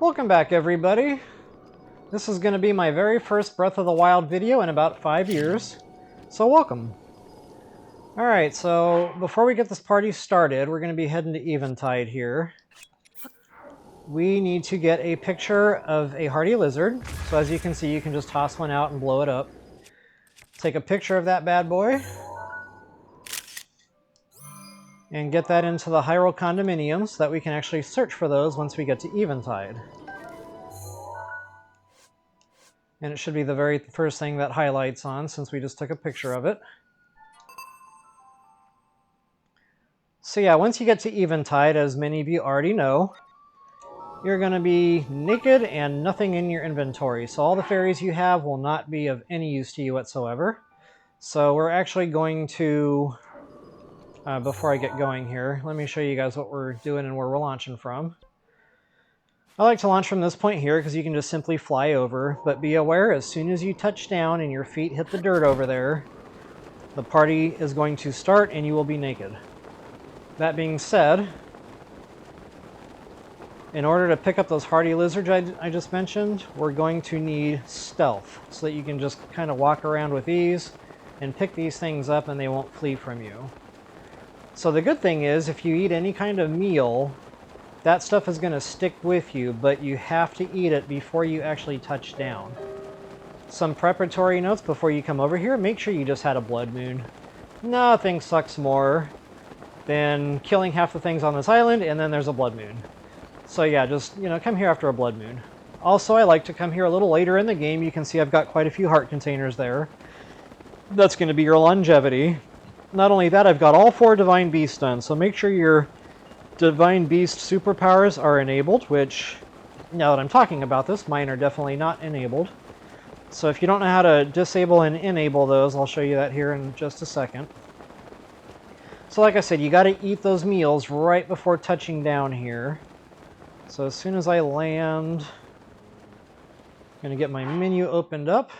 Welcome back, everybody. This is going to be my very first Breath of the Wild video in about 5 years, so welcome. Alright, so before we get this party started, we're going to be heading to Eventide here. We need to get a picture of a hardy lizard, so as you can see, you can just toss one out and blow it up. Take a picture of that bad boy, and get that into the Hyrule condominium so that we can actually search for those once we get to Eventide. And it should be the very first thing that highlights on since we just took a picture of it. So yeah, once you get to Eventide, as many of you already know, you're going to be naked and nothing in your inventory. So all the fairies you have will not be of any use to you whatsoever. So we're actually going to, before I get going here, let me show you guys what we're doing and where we're launching from. I like to launch from this point here because you can just simply fly over, but be aware as soon as you touch down and your feet hit the dirt over there, the party is going to start and you will be naked. That being said, in order to pick up those hardy lizards I just mentioned, we're going to need stealth so that you can just kind of walk around with ease and pick these things up and they won't flee from you. So the good thing is if you eat any kind of meal, that stuff is going to stick with you, but you have to eat it before you actually touch down. Some preparatory notes before you come over here, make sure you just had a blood moon. Nothing sucks more than killing half the things on this island and then there's a blood moon. So yeah, just, come here after a blood moon. Also, I like to come here a little later in the game. You can see I've got quite a few heart containers there. That's going to be your longevity. Not only that, I've got all 4 Divine Beasts done, so make sure your Divine Beast superpowers are enabled, which, now that I'm talking about this, mine are definitely not enabled. So if you don't know how to disable and enable those, I'll show you that here in just a second. So like I said, you got to eat those meals right before touching down here. So as soon as I land, I'm going to get my menu opened up.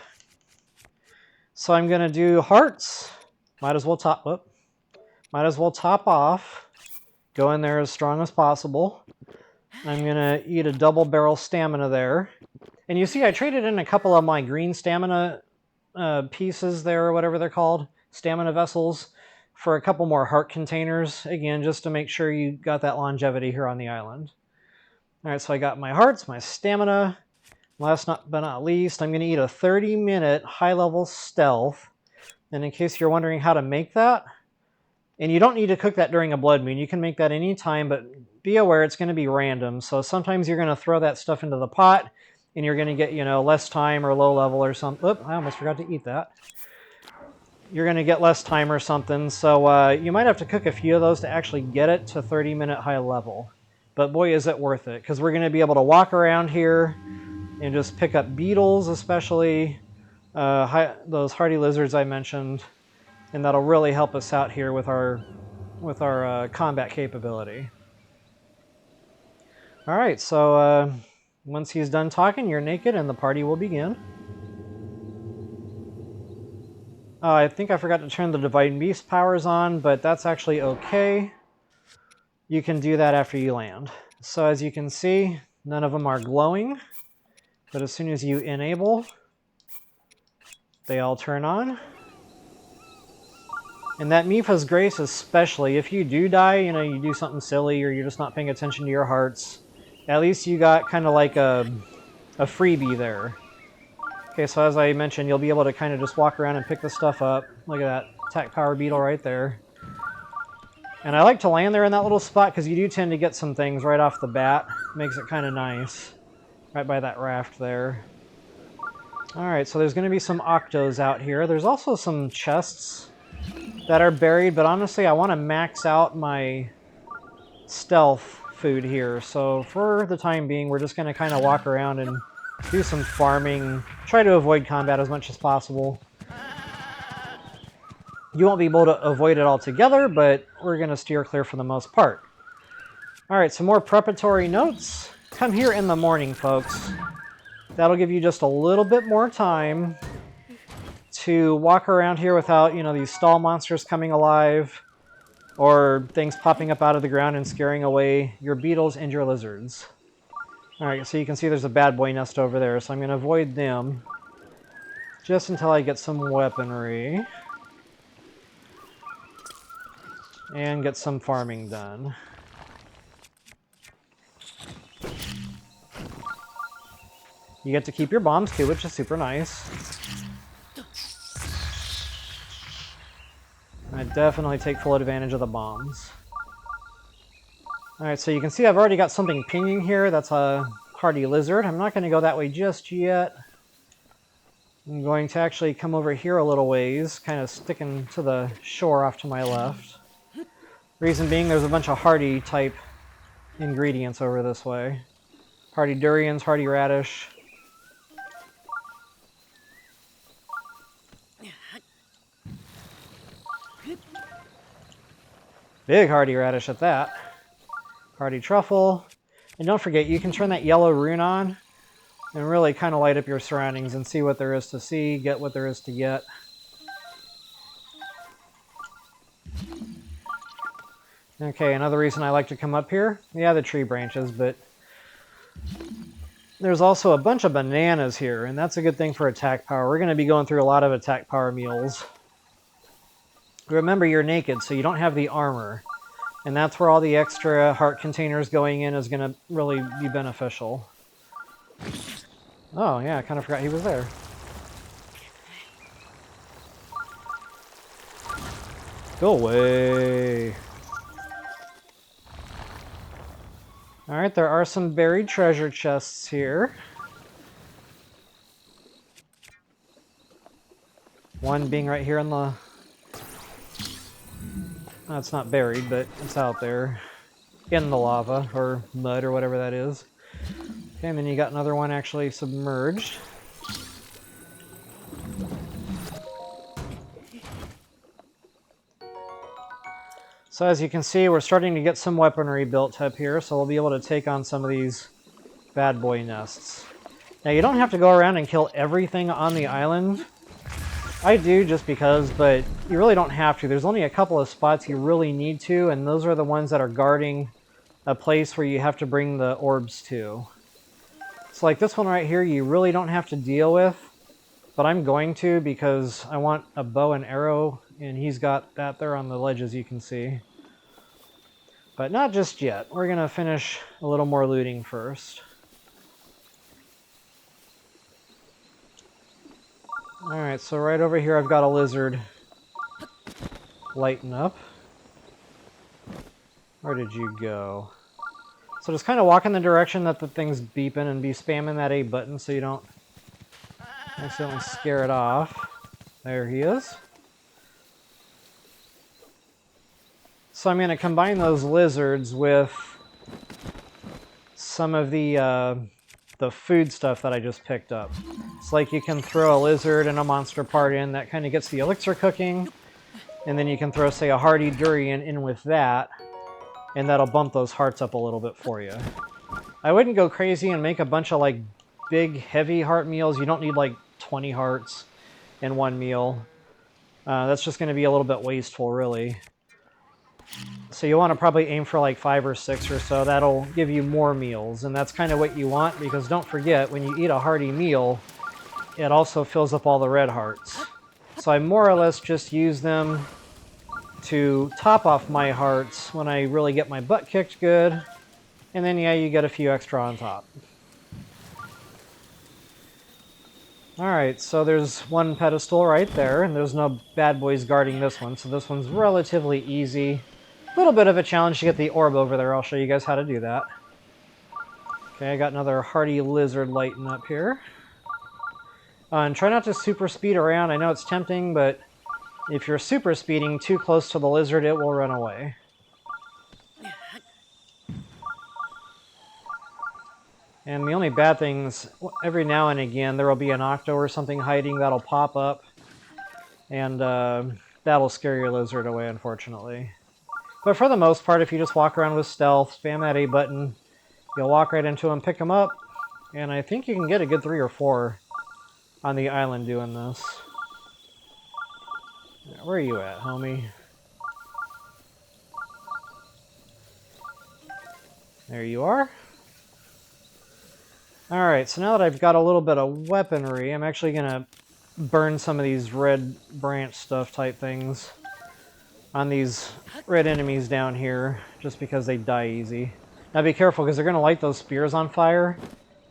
So I'm going to do hearts. Might as well top off. Go in there as strong as possible. I'm going to eat a double barrel stamina there. And you see I traded in a couple of my green stamina pieces there, or whatever they're called, stamina vessels, for a couple more heart containers. Again, just to make sure you got that longevity here on the island. Alright, so I got my hearts, my stamina. Last but not least, I'm going to eat a 30-minute high-level stealth. And in case you're wondering how to make that, and you don't need to cook that during a blood moon. You can make that any time, but be aware it's going to be random. So sometimes you're going to throw that stuff into the pot, and you're going to get, less time or low level or something. Oop, I almost forgot to eat that. You're going to get less time or something. So you might have to cook a few of those to actually get it to 30-minute high level. But boy, is it worth it, because we're going to be able to walk around here and just pick up beetles, especially those hardy lizards I mentioned. And that'll really help us out here with our combat capability. All right, so once he's done talking, you're naked and the party will begin. I think I forgot to turn the Divine Beast powers on, but that's actually okay. You can do that after you land. So as you can see, none of them are glowing, but as soon as you enable, they all turn on. And that Mipha's Grace especially, if you do die, you do something silly or you're just not paying attention to your hearts, at least you got kind of like a freebie there. Okay, so as I mentioned, you'll be able to kind of just walk around and pick the stuff up. Look at that attack power beetle right there. And I like to land there in that little spot because you do tend to get some things right off the bat. Makes it kind of nice. Right by that raft there. Alright, so there's going to be some octos out here. There's also some chests that are buried, but honestly I want to max out my stealth food here. So for the time being, we're just going to kind of walk around and do some farming, try to avoid combat as much as possible. You won't be able to avoid it altogether, but we're going to steer clear for the most part. Alright, some more preparatory notes. Come here in the morning, folks. That'll give you just a little bit more time to walk around here without, these stall monsters coming alive or things popping up out of the ground and scaring away your beetles and your lizards. Alright, so you can see there's a bad boy nest over there, so I'm going to avoid them just until I get some weaponry and get some farming done. You get to keep your bombs too, which is super nice. I definitely take full advantage of the bombs. Alright, so you can see I've already got something pinging here. That's a hardy lizard. I'm not going to go that way just yet. I'm going to actually come over here a little ways, kind of sticking to the shore off to my left. Reason being, there's a bunch of hardy type ingredients over this way. Hardy durians, hardy radish. Big hardy radish at that. Hardy truffle. And don't forget, you can turn that yellow rune on and really kind of light up your surroundings and see what there is to see, get what there is to get. Okay, another reason I like to come up here. Yeah, the tree branches, but there's also a bunch of bananas here, and that's a good thing for attack power. We're going to be going through a lot of attack power meals. Remember, you're naked, so you don't have the armor. And that's where all the extra heart containers going in is going to really be beneficial. Oh, yeah, I kind of forgot he was there. Go away. Alright, there are some buried treasure chests here. One being right here in the... Oh, it's not buried, but it's out there. In the lava, or mud, or whatever that is. Okay, and then you got another one actually submerged. So as you can see, we're starting to get some weaponry built up here, so we'll be able to take on some of these bad boy nests. Now, you don't have to go around and kill everything on the island. I do just because, but you really don't have to. There's only a couple of spots you really need to, and those are the ones that are guarding a place where you have to bring the orbs to. So like this one right here, you really don't have to deal with, but I'm going to because I want a bow and arrow, and he's got that there on the ledge, as you can see. But not just yet. We're going to finish a little more looting first. Alright, so right over here I've got a lizard lighten up. Where did you go? So just kind of walk in the direction that the thing's beeping and be spamming that A button so you don't accidentally scare it off. There he is. So I'm going to combine those lizards with some of the food stuff that I just picked up. It's like you can throw a lizard and a monster part in, that kind of gets the elixir cooking, and then you can throw, say, a hardy durian in with that, and that'll bump those hearts up a little bit for you. I wouldn't go crazy and make a bunch of like big heavy heart meals. You don't need like 20 hearts in one meal. That's just going to be a little bit wasteful, really. So you want to probably aim for like 5 or 6 or so. That'll give you more meals, and that's kind of what you want, because don't forget, when you eat a hearty meal, it also fills up all the red hearts. So I more or less just use them to top off my hearts when I really get my butt kicked good, and then yeah, you get a few extra on top. Alright, so there's one pedestal right there, and there's no bad boys guarding this one, so this one's relatively easy. A little bit of a challenge to get the orb over there. I'll show you guys how to do that. Okay, I got another hardy lizard lighting up here. And try not to super speed around. I know it's tempting, but if you're super speeding too close to the lizard, it will run away. And the only bad things, every now and again, there will be an octo or something hiding that'll pop up. And that'll scare your lizard away, unfortunately. But for the most part, if you just walk around with stealth, spam that A button, you'll walk right into them, pick them up, and I think you can get a good 3 or 4 on the island doing this. Where are you at, homie? There you are. Alright, so now that I've got a little bit of weaponry, I'm actually going to burn some of these red branch stuff type things on these red enemies down here, just because they die easy. Now be careful, because they're going to light those spears on fire,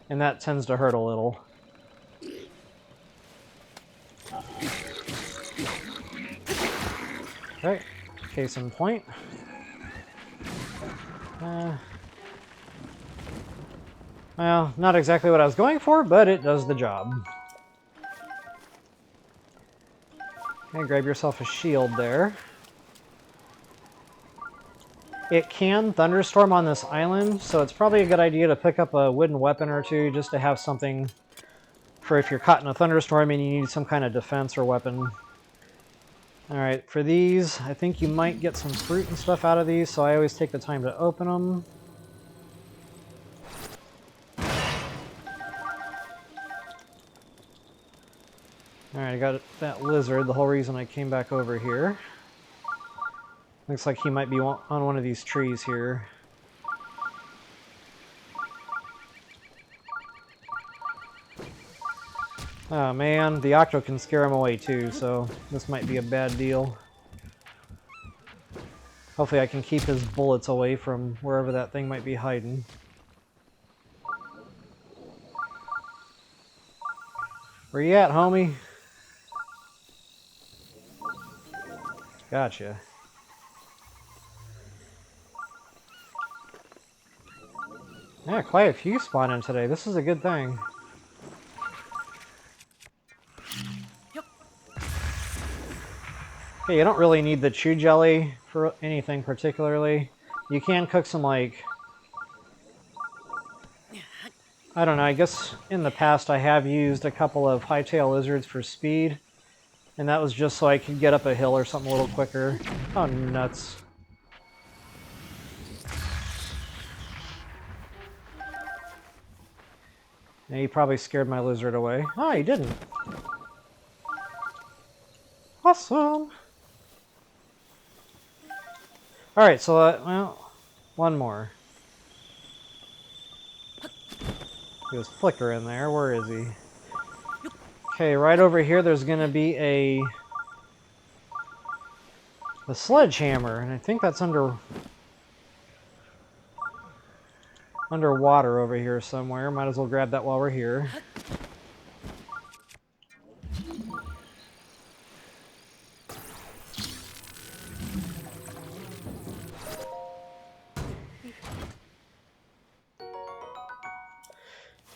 and that tends to hurt a little. Alright, case in point. Well, not exactly what I was going for, but it does the job. Okay, grab yourself a shield there. It can thunderstorm on this island, so it's probably a good idea to pick up a wooden weapon or two just to have something for if you're caught in a thunderstorm and you need some kind of defense or weapon. Alright, for these, I think you might get some fruit and stuff out of these, so I always take the time to open them. Alright, I got that lizard, the whole reason I came back over here. Looks like he might be on one of these trees here. Oh man, the octo can scare him away too, so this might be a bad deal. Hopefully I can keep his bullets away from wherever that thing might be hiding. Where you at, homie? Gotcha. Yeah, quite a few spawning today. This is a good thing. Okay, you don't really need the chew jelly for anything particularly. You can cook some, like... I don't know, I guess in the past I have used a couple of hightail lizards for speed. And that was just so I could get up a hill or something a little quicker. Oh, nuts. Yeah, he probably scared my lizard away. Oh, he didn't. Awesome! Alright, so, well, one more. He was flickering there. Where is he? Okay, right over here there's going to be a sledgehammer, and I think that's underwater over here somewhere. Might as well grab that while we're here.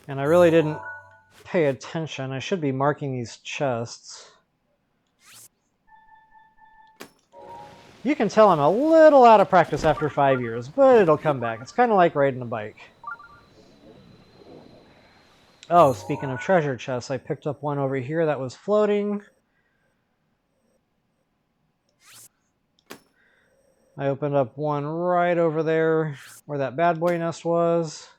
And I really didn't pay attention. I should be marking these chests. You can tell I'm a little out of practice after 5 years, but it'll come back. It's kind of like riding a bike. Oh, speaking of treasure chests, I picked up one over here that was floating. I opened up one right over there where that bad boy nest was.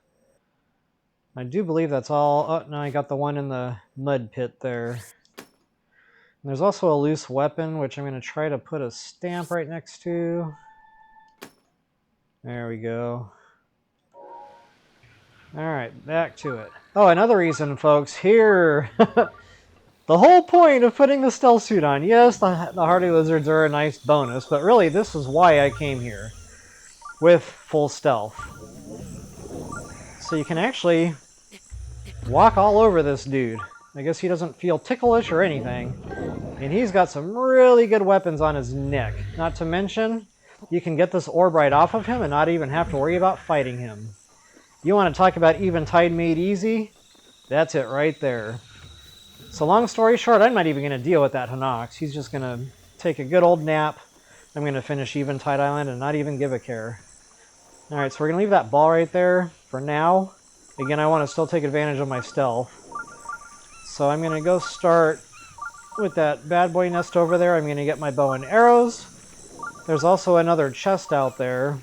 I do believe that's all. Oh, no, I got the one in the mud pit there. And there's also a loose weapon, which I'm going to try to put a stamp right next to. There we go. Alright, back to it. Oh, another reason, folks, here. The whole point of putting the stealth suit on. Yes, the hardy lizards are a nice bonus, but really this is why I came here. With full stealth. So you can actually walk all over this dude. I guess he doesn't feel ticklish or anything. And he's got some really good weapons on his neck. Not to mention, you can get this orb right off of him and not even have to worry about fighting him. You want to talk about Eventide made easy? That's it right there. So long story short, I'm not even going to deal with that Hinox. He's just going to take a good old nap. I'm going to finish Eventide Island and not even give a care. Alright, so we're going to leave that ball right there for now. Again, I want to still take advantage of my stealth. So I'm going to go start with that bad boy nest over there. I'm going to get my bow and arrows. There's also another chest out there.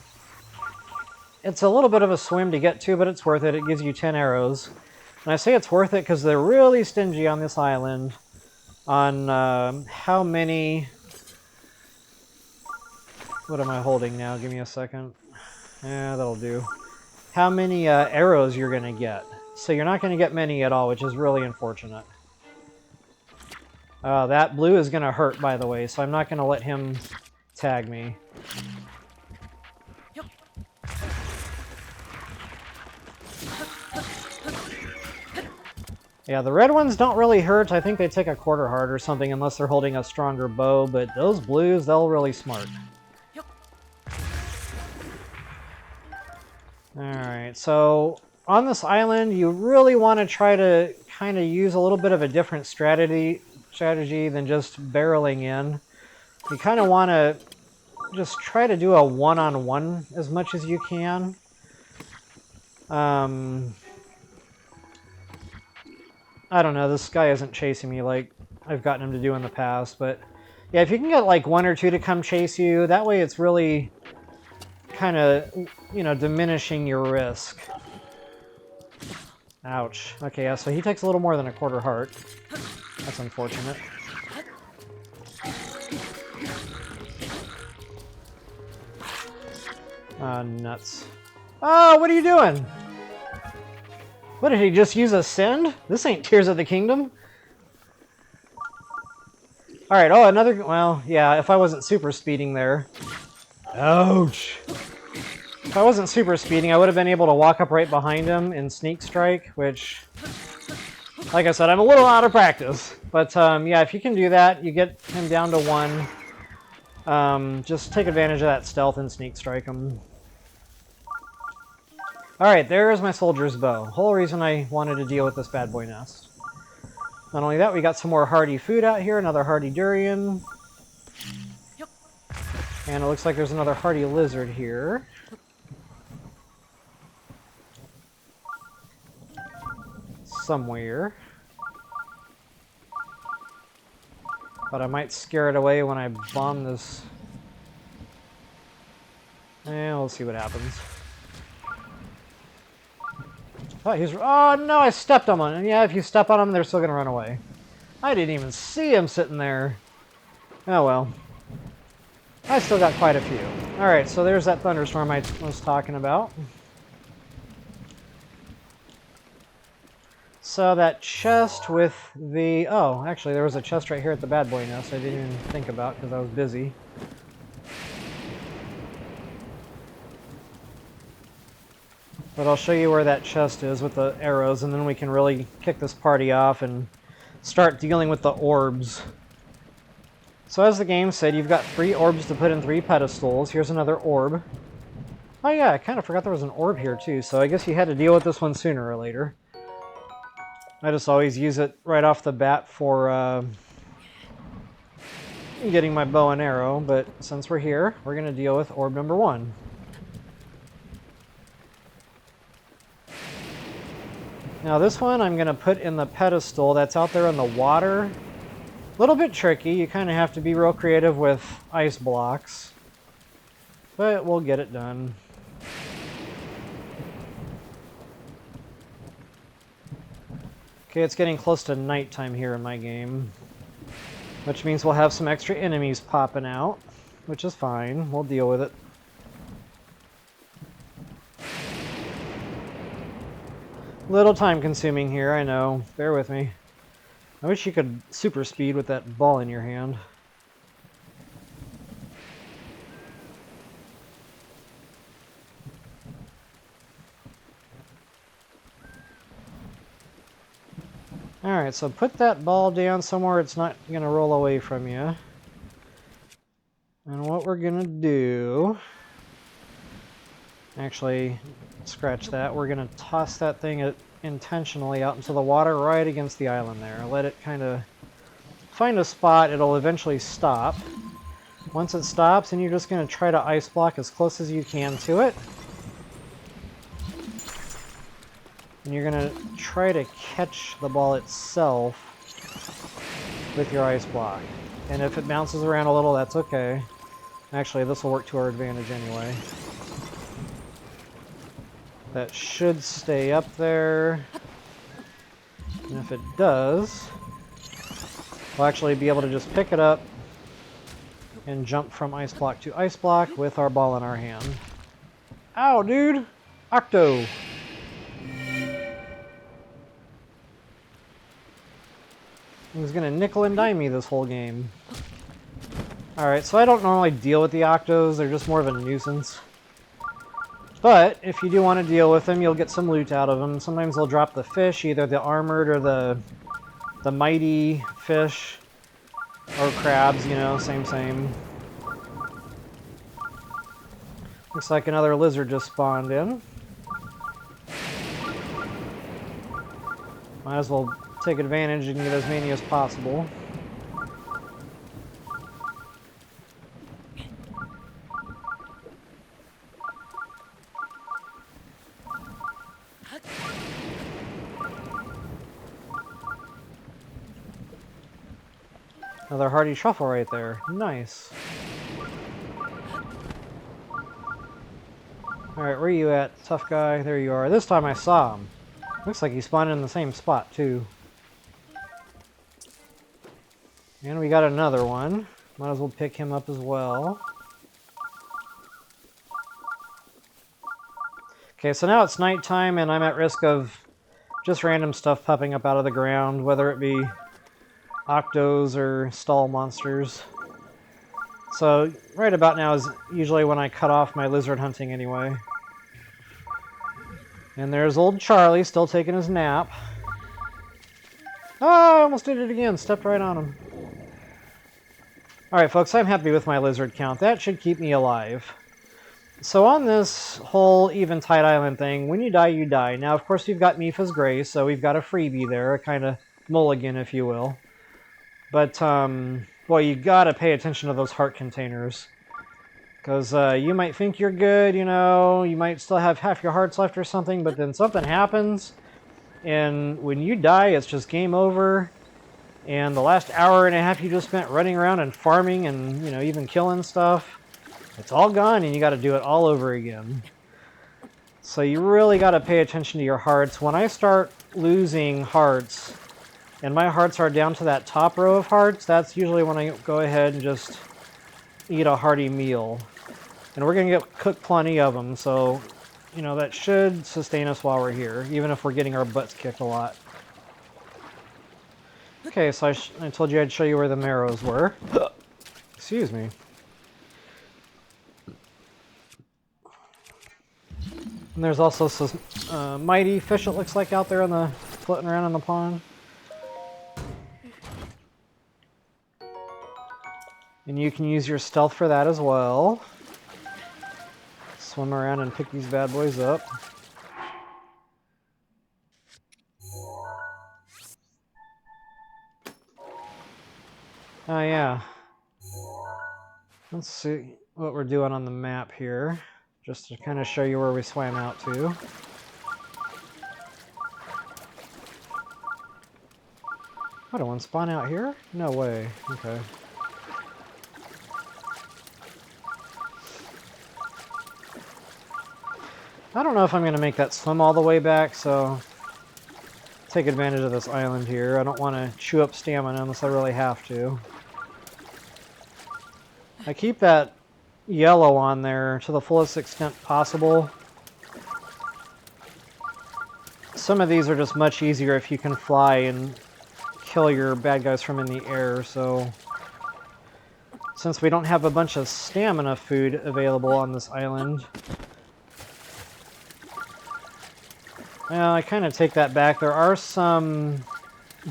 It's a little bit of a swim to get to, but it's worth it. It gives you 10 arrows. And I say it's worth it because they're really stingy on this island on how many... What am I holding now? Give me a second. Yeah, that'll do. How many arrows you're going to get. So you're not going to get many at all, which is really unfortunate. That blue is going to hurt, by the way, so I'm not going to let him tag me. Yeah, the red ones don't really hurt. I think they take a quarter heart or something unless they're holding a stronger bow, but those blues, they'll really smart. Alright, so on this island, you really want to try to kind of use a little bit of a different strategy than just barreling in. You kind of want to just try to do a one-on-one as much as you can. I don't know, this guy isn't chasing me like I've gotten him to do in the past, but yeah, if you can get like one or two to come chase you, that way it's really kind of, you know, diminishing your risk. Ouch. Okay, yeah, so he takes a little more than a quarter heart. That's unfortunate. Nuts. Oh, what are you doing? What, did he just use a send? This ain't Tears of the Kingdom. Alright, oh, another... Well, yeah, if I wasn't super speeding there. Ouch. If I wasn't super speeding, I would have been able to walk up right behind him and sneak strike, which... Like I said, I'm a little out of practice. But, yeah, if you can do that, you get him down to 1. Just take advantage of that stealth and sneak strike him. Alright, there's my soldier's bow. Whole reason I wanted to deal with this bad boy nest. Not only that, we got some more hardy food out here, another hardy durian. And it looks like there's another hardy lizard here. Somewhere. But I might scare it away when I bomb this. We'll see what happens. Oh, oh no, I stepped on him. And yeah, if you step on them, they're still going to run away. I didn't even see him sitting there. Oh well. I still got quite a few. Alright, so there's that thunderstorm I was talking about. So that chest with the... Oh, actually there was a chest right here at the bad boy nest I didn't even think about because I was busy. But I'll show you where that chest is with the arrows, and then we can really kick this party off and start dealing with the orbs. So as the game said, you've got 3 orbs to put in 3 pedestals. Here's another orb. Oh yeah, I kind of forgot there was an orb here too, so I guess you had to deal with this one sooner or later. I just always use it right off the bat for getting my bow and arrow, but since we're here, we're going to deal with orb number 1. Now this one I'm going to put in the pedestal that's out there in the water. A little bit tricky, you kind of have to be real creative with ice blocks. But we'll get it done. Okay, it's getting close to nighttime here in my game. Which means we'll have some extra enemies popping out. Which is fine, we'll deal with it. Little time consuming here, I know. Bear with me. I wish you could super speed with that ball in your hand. Alright, so put that ball down somewhere it's not going to roll away from you. And what we're going to do... Actually, scratch that. We're going to toss that thing intentionally out into the water right against the island there. Let it kind of find a spot. It'll eventually stop. Once it stops, and you're just going to try to ice block as close as you can to it. And you're going to try to catch the ball itself with your ice block. And if it bounces around a little, that's okay. Actually, this will work to our advantage anyway. That should stay up there. And if it does, we'll actually be able to just pick it up and jump from ice block to ice block with our ball in our hand. Ow, dude! Octo! He's gonna nickel and dime me this whole game. Alright, so I don't normally deal with the octos, they're just more of a nuisance. But, if you do want to deal with them, you'll get some loot out of them. Sometimes they'll drop the fish, either the armored or the mighty fish. Or crabs, you know, same. Looks like another lizard just spawned in. Might as well take advantage and get as many as possible. Another hardy truffle right there. Nice. Alright, where are you at, tough guy? There you are. This time I saw him. Looks like he spawned in the same spot, too. And we got another one. Might as well pick him up as well. Okay, so now it's nighttime and I'm at risk of just random stuff popping up out of the ground, whether it be octos or stall monsters. So right about now is usually when I cut off my lizard hunting anyway. And there's old Charlie still taking his nap. Oh, I almost did it again. Stepped right on him. Alright folks, I'm happy with my lizard count. That should keep me alive. So on this whole Eventide Island thing, when you die, you die. Now of course we've got Mifa's Grace, so we've got a freebie there, a kind of mulligan if you will. But, well, you gotta pay attention to those heart containers. Because you might think you're good, you know, you might still have half your hearts left or something, but then something happens, and when you die, it's just game over, and the last hour and a half you just spent running around and farming and, you know, even killing stuff, it's all gone, and you gotta do it all over again. So you really gotta pay attention to your hearts. When I start losing hearts, and my hearts are down to that top row of hearts, that's usually when I go ahead and just eat a hearty meal. And we're going to get cooked plenty of them, so, you know, that should sustain us while we're here, even if we're getting our butts kicked a lot. Okay, so I told you I'd show you where the marrows were. Excuse me. And there's also some mighty fish, it looks like, out there floating around in the pond. And you can use your stealth for that as well. Swim around and pick these bad boys up. Oh yeah. Let's see what we're doing on the map here. Just to kind of show you where we swam out to. What, did one spawn out here? No way. Okay. I don't know if I'm going to make that swim all the way back, so take advantage of this island here. I don't want to chew up stamina unless I really have to. I keep that yellow on there to the fullest extent possible. Some of these are just much easier if you can fly and kill your bad guys from in the air, so since we don't have a bunch of stamina food available on this island, well, I kind of take that back. There are some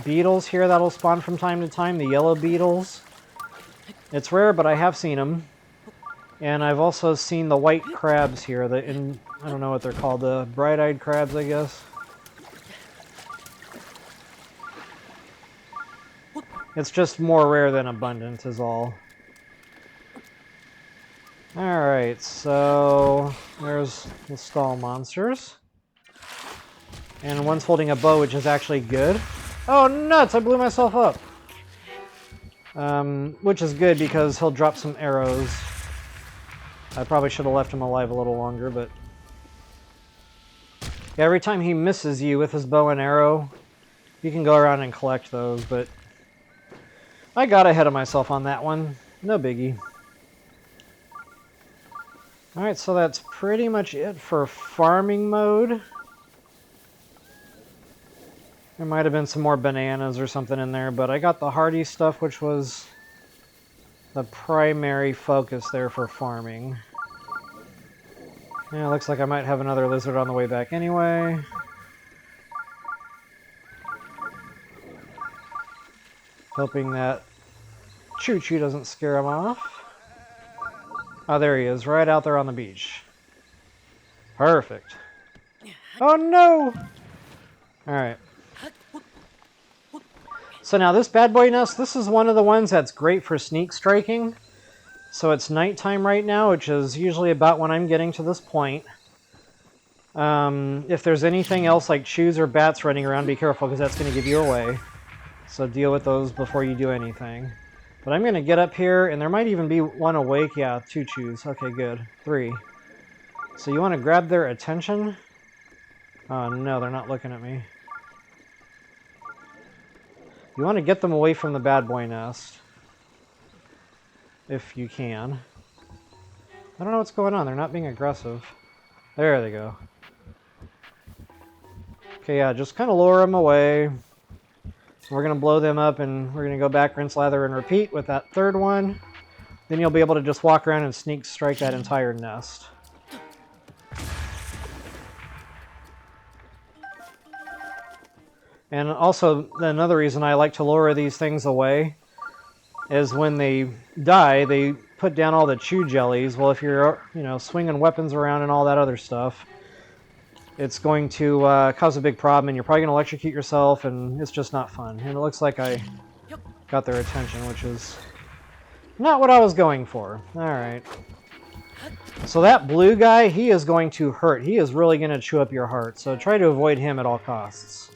beetles here that'll spawn from time to time, the yellow beetles. It's rare, but I have seen them. And I've also seen the white crabs here, I don't know what they're called, the bright-eyed crabs, I guess. It's just more rare than abundant is all. Alright, so there's the stall monsters. And one's holding a bow, which is actually good. Oh, nuts! I blew myself up! Which is good because he'll drop some arrows. I probably should have left him alive a little longer, but... yeah, every time he misses you with his bow and arrow, you can go around and collect those, but... I got ahead of myself on that one. No biggie. Alright, so that's pretty much it for farming mode. There might have been some more bananas or something in there, but I got the hardy stuff, which was the primary focus there for farming. Yeah, looks like I might have another lizard on the way back anyway. Hoping that Choo-Choo doesn't scare him off. Oh, there he is, right out there on the beach. Perfect. Oh no! Alright. So now this bad boy nest, this is one of the ones that's great for sneak striking. So it's nighttime right now, which is usually about when I'm getting to this point. If there's anything else like chews or bats running around, be careful because that's going to give you away. So deal with those before you do anything. But I'm going to get up here, and there might even be one awake. Yeah, 2 chews. Okay, good. 3. So you want to grab their attention. Oh no, they're not looking at me. You want to get them away from the bad boy nest. If you can. I don't know what's going on. They're not being aggressive. There they go. Okay, yeah, just kind of lure them away. We're going to blow them up, and we're going to go back, rinse, lather, and repeat with that third one. Then you'll be able to just walk around and sneak strike that entire nest. And also, another reason I like to lure these things away is when they die, they put down all the chew jellies. Well, if you're, swinging weapons around and all that other stuff, it's going to cause a big problem, and you're probably going to electrocute yourself, and it's just not fun. And it looks like I got their attention, which is not what I was going for. Alright. So that blue guy, he is going to hurt. He is really going to chew up your heart, so try to avoid him at all costs.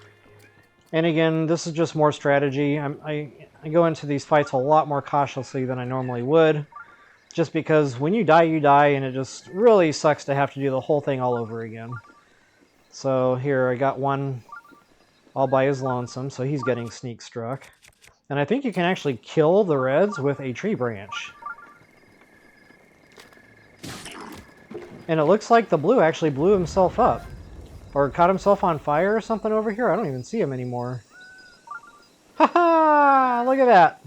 And again, this is just more strategy. I go into these fights a lot more cautiously than I normally would, just because when you die, and it just really sucks to have to do the whole thing all over again. So here, I got one all by his lonesome, so he's getting sneak struck. And I think you can actually kill the reds with a tree branch. And it looks like the blue actually blew himself up. Or caught himself on fire or something over here. I don't even see him anymore. Ha-ha! Look at that!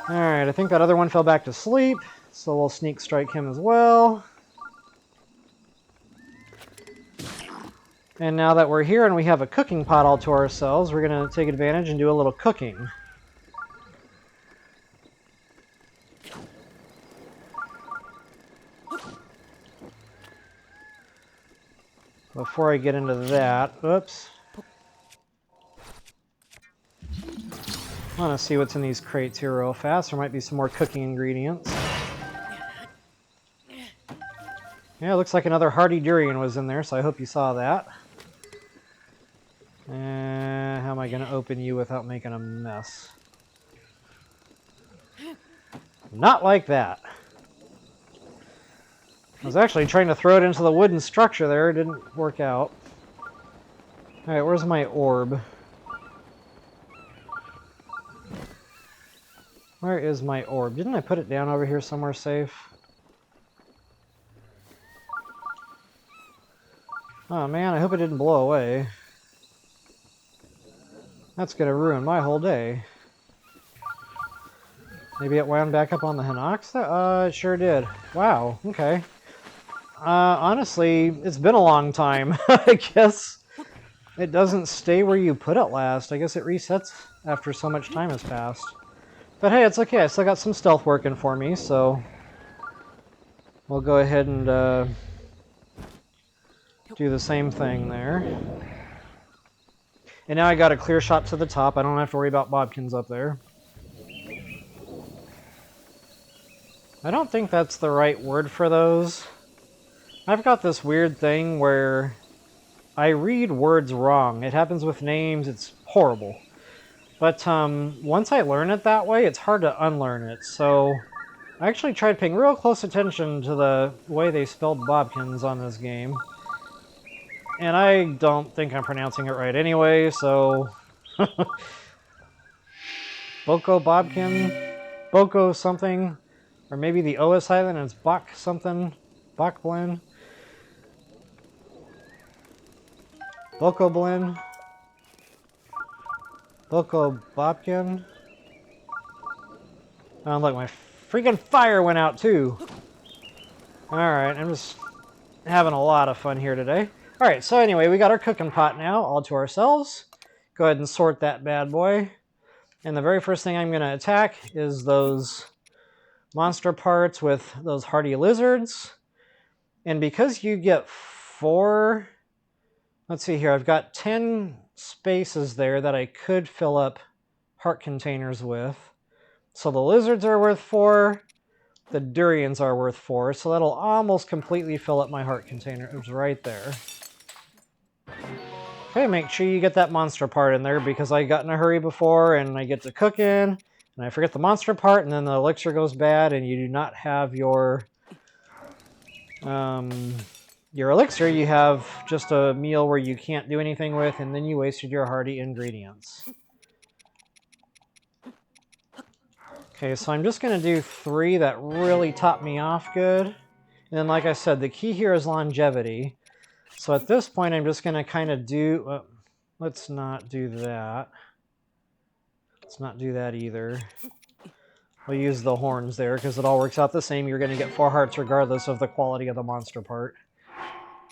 Alright, I think that other one fell back to sleep. So we'll sneak strike him as well. And now that we're here and we have a cooking pot all to ourselves, we're going to take advantage and do a little cooking. Before I get into that, oops. I want to see what's in these crates here real fast. There might be some more cooking ingredients. Yeah, it looks like another hardy durian was in there, so I hope you saw that. How am I going to open you without making a mess? Not like that. I was actually trying to throw it into the wooden structure there. It didn't work out. Alright, where's my orb? Where is my orb? Didn't I put it down over here somewhere safe? Oh man, I hope it didn't blow away. That's gonna ruin my whole day. Maybe it wound back up on the Hinox? It sure did. Wow, okay. Honestly, it's been a long time. I guess it doesn't stay where you put it last. I guess it resets after so much time has passed. But hey, it's okay. I still got some stealth working for me, so we'll go ahead and do the same thing there. And now I got a clear shot to the top. I don't have to worry about bobkins up there. I don't think that's the right word for those. I've got this weird thing where I read words wrong. It happens with names. It's horrible. But once I learn it that way, it's hard to unlearn it. So I actually tried paying real close attention to the way they spelled bobkins on this game. And I don't think I'm pronouncing it right anyway, so... Boko Bobkin? Boko something? Or maybe the O is silent and it's Bok something? Bok blend? Bokoblin. Bokobopkin. Oh, look, my freaking fire went out too. Alright, I'm just having a lot of fun here today. Alright, so anyway, we got our cooking pot now, all to ourselves. Go ahead and sort that bad boy. And the very first thing I'm going to attack is those monster parts with those hardy lizards. And because you get 4... Let's see here, I've got 10 spaces there that I could fill up heart containers with. So the lizards are worth 4, the durians are worth 4, so that'll almost completely fill up my heart containers right there. Okay, make sure you get that monster part in there because I got in a hurry before and I get to cooking and I forget the monster part and then the elixir goes bad and you do not have your elixir. You have just a meal where you can't do anything with and then you wasted your hardy ingredients. Okay, so I'm just going to do 3 that really top me off good. And then, like I said, the key here is longevity. So at this point, I'm just going to kind of do... let's not do that. Let's not do that either. We'll use the horns there because it all works out the same. You're going to get 4 hearts regardless of the quality of the monster part.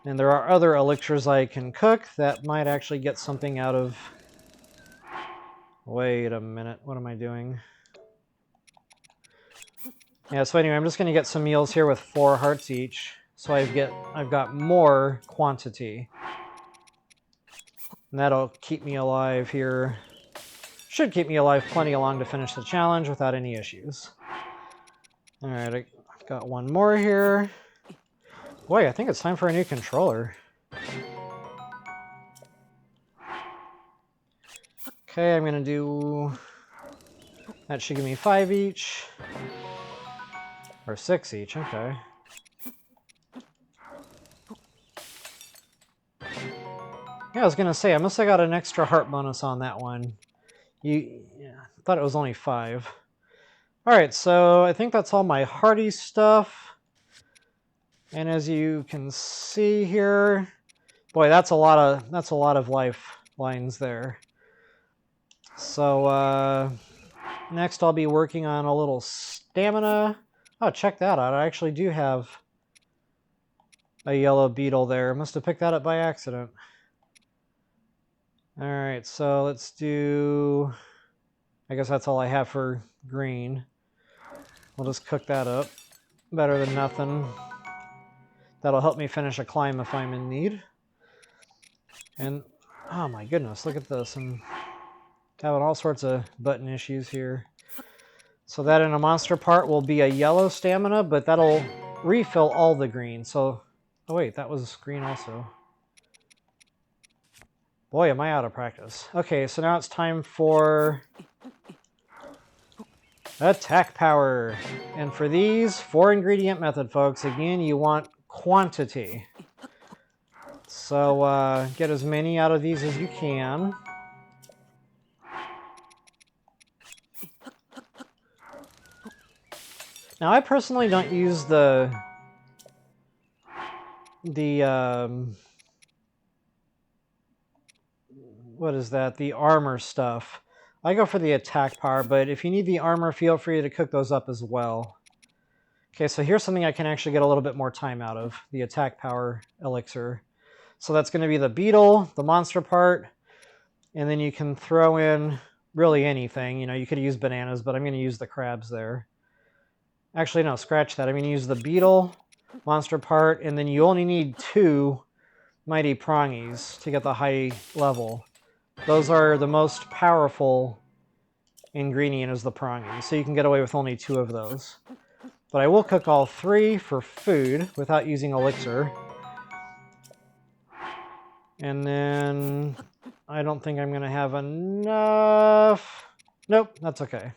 And there are other elixirs I can cook that might actually get something out of... Wait a minute. What am I doing? Yeah, so anyway, I'm just going to get some meals here with 4 hearts each. So I've got more quantity. And that'll keep me alive here. Should keep me alive plenty long to finish the challenge without any issues. Alright, I've got 1 more here. Boy, I think it's time for a new controller. Okay, I'm going to do... That should give me 5 each. Or 6 each, okay. Yeah, I was gonna say, I must have got an extra heart bonus on that one. I thought it was only 5. Alright, so I think that's all my hardy stuff. And as you can see here, boy, that's a lot of lifelines there. So next I'll be working on a little stamina. Oh, check that out. I actually do have a yellow beetle there. Must have picked that up by accident. Alright, so let's do... I guess that's all I have for green. We'll just cook that up. Better than nothing. That'll help me finish a climb if I'm in need. And, oh my goodness, look at this. I'm having all sorts of button issues here. So that in a monster part will be a yellow stamina, but that'll refill all the green. So, oh wait, that was green also. Boy, am I out of practice. Okay, so now it's time for attack power. And for these, 4-ingredient method, folks. Again, you want quantity. So get as many out of these as you can. Now, I personally don't use the what is that? The armor stuff. I go for the attack power, but if you need the armor, feel free to cook those up as well. Okay, so here's something I can actually get a little bit more time out of, the attack power elixir. So that's going to be the beetle, the monster part, and then you can throw in really anything. You know, you could use bananas, but I'm going to use the crabs there. Actually, no, scratch that. I'm going to use the beetle, monster part, and then you only need 2 mighty prongies to get the high level. Those are the most powerful ingredient is the prongies, so you can get away with only 2 of those. But I will cook all 3 for food without using elixir. And then I don't think I'm going to have enough. Nope, that's okay.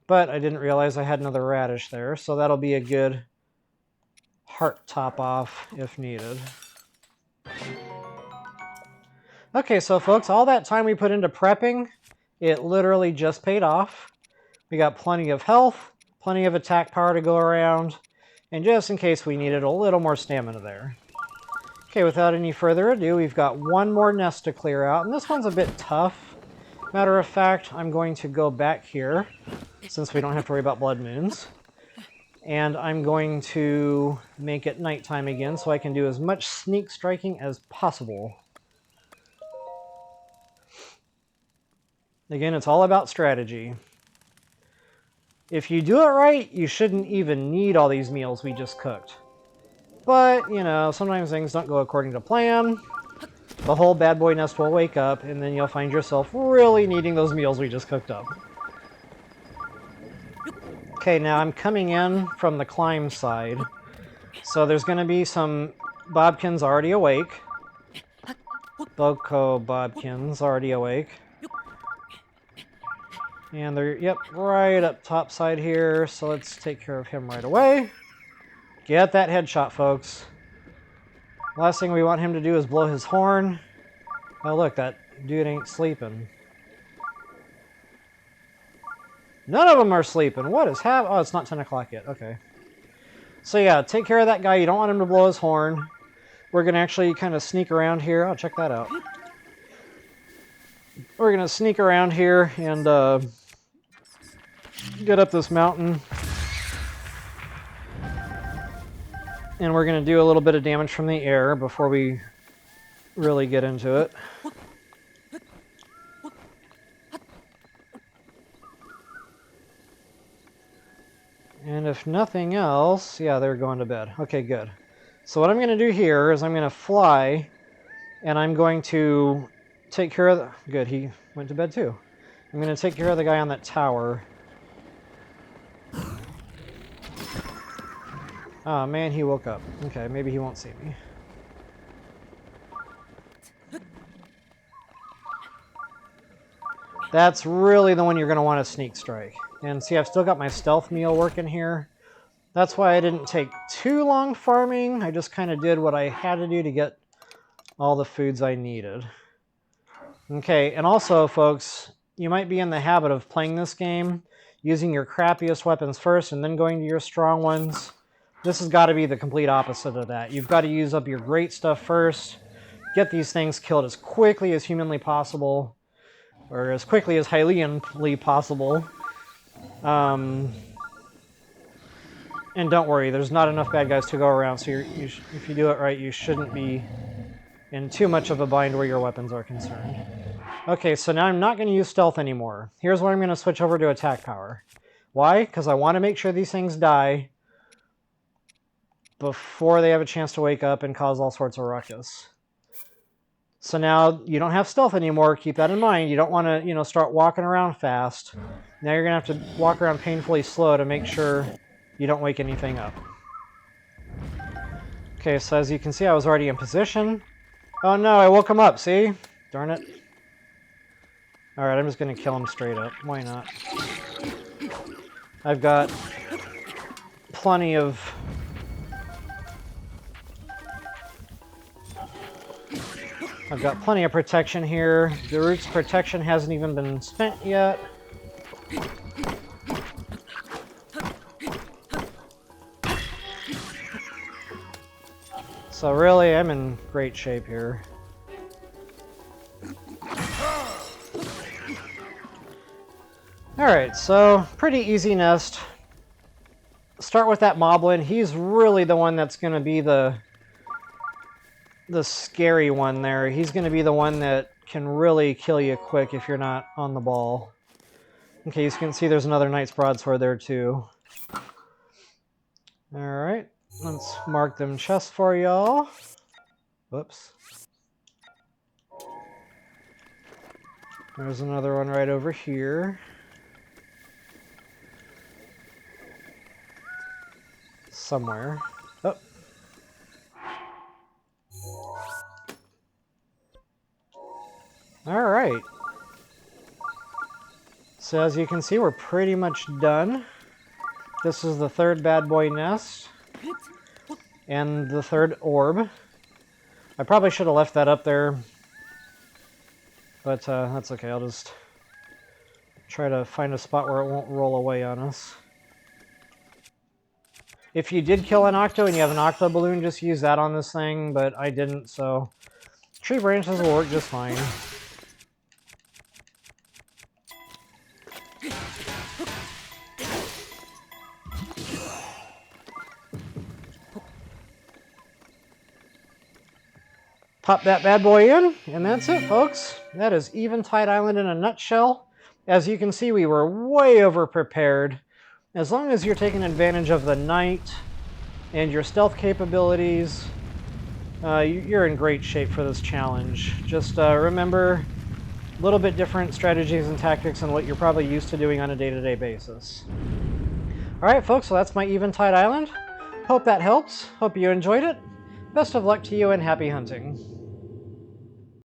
But I didn't realize I had another radish there, so that'll be a good heart top off if needed. Okay, so folks, all that time we put into prepping, it literally just paid off. We got plenty of health, plenty of attack power to go around, and just in case we needed a little more stamina there. Okay, without any further ado, we've got one more nest to clear out, and this one's a bit tough. Matter of fact, I'm going to go back here, since we don't have to worry about blood moons. And I'm going to make it nighttime again, so I can do as much sneak striking as possible. Again, it's all about strategy. If you do it right, you shouldn't even need all these meals we just cooked. But, you know, sometimes things don't go according to plan. The whole bad boy nest will wake up, and then you'll find yourself really needing those meals we just cooked up. Okay, now I'm coming in from the climb side. So there's going to be some Bobkins already awake. Boko Bobkins already awake. And they're, yep, right up top side here. So let's take care of him right away. Get that headshot, folks. Last thing we want him to do is blow his horn. Oh, look, that dude ain't sleeping. None of them are sleeping. What is happening? Oh, it's not 10 o'clock yet. Okay. So yeah, take care of that guy. You don't want him to blow his horn. We're going to actually kind of sneak around here. Oh, check that out. We're going to sneak around here and get up this mountain. And we're going to do a little bit of damage from the air before we really get into it. And if nothing else, yeah, they're going to bed. Okay, good. So what I'm going to do here is I'm going to fly, and I'm going to take care of the... Good, he went to bed too. I'm going to take care of the guy on that tower. Oh man, he woke up. Okay, maybe he won't see me. That's really the one you're going to want to sneak strike. And see, I've still got my stealth meal working here. That's why I didn't take too long farming. I just kind of did what I had to do to get all the foods I needed. Okay, and also, folks, you might be in the habit of playing this game using your crappiest weapons first and then going to your strong ones. This has got to be the complete opposite of that. You've got to use up your great stuff first, get these things killed as quickly as humanly possible, or as quickly as Hylianly possible. And don't worry, there's not enough bad guys to go around, so if you do it right, you shouldn't be in too much of a bind where your weapons are concerned. Okay, so now I'm not going to use stealth anymore. Here's where I'm going to switch over to attack power. Why? Because I want to make sure these things die before they have a chance to wake up and cause all sorts of ruckus. So now you don't have stealth anymore. Keep that in mind. You don't want to, start walking around fast. Now you're going to have to walk around painfully slow to make sure you don't wake anything up. Okay, so as you can see, I was already in position. Oh no, I woke him up, see? Darn it. Alright, I'm just going to kill him straight up. Why not? I've got plenty of... protection here. The root's protection hasn't even been spent yet. So really, I'm in great shape here. Alright, so pretty easy nest. Start with that moblin. He's really the one that's going to be the scary one there. He's going to be the one that can really kill you quick if you're not on the ball. Okay, you can see there's another Knight's Broadsword there too. Alright, let's mark them chests for y'all. Whoops. There's another one right over here. Somewhere. Oh. Alright. So as you can see, we're pretty much done. This is the third bad boy nest. And the third orb. I probably should have left that up there. But that's okay, I'll just try to find a spot where it won't roll away on us. If you did kill an octo and you have an octo balloon, just use that on this thing, but I didn't, so tree branches will work just fine. Pop that bad boy in, and that's it, folks. That is Eventide Island in a nutshell. As you can see, we were way over prepared. As long as you're taking advantage of the night and your stealth capabilities, you're in great shape for this challenge. Just remember, a little bit different strategies and tactics than what you're probably used to doing on a day-to-day basis. Alright, folks, so that's my Eventide Island. Hope that helps. Hope you enjoyed it. Best of luck to you and happy hunting.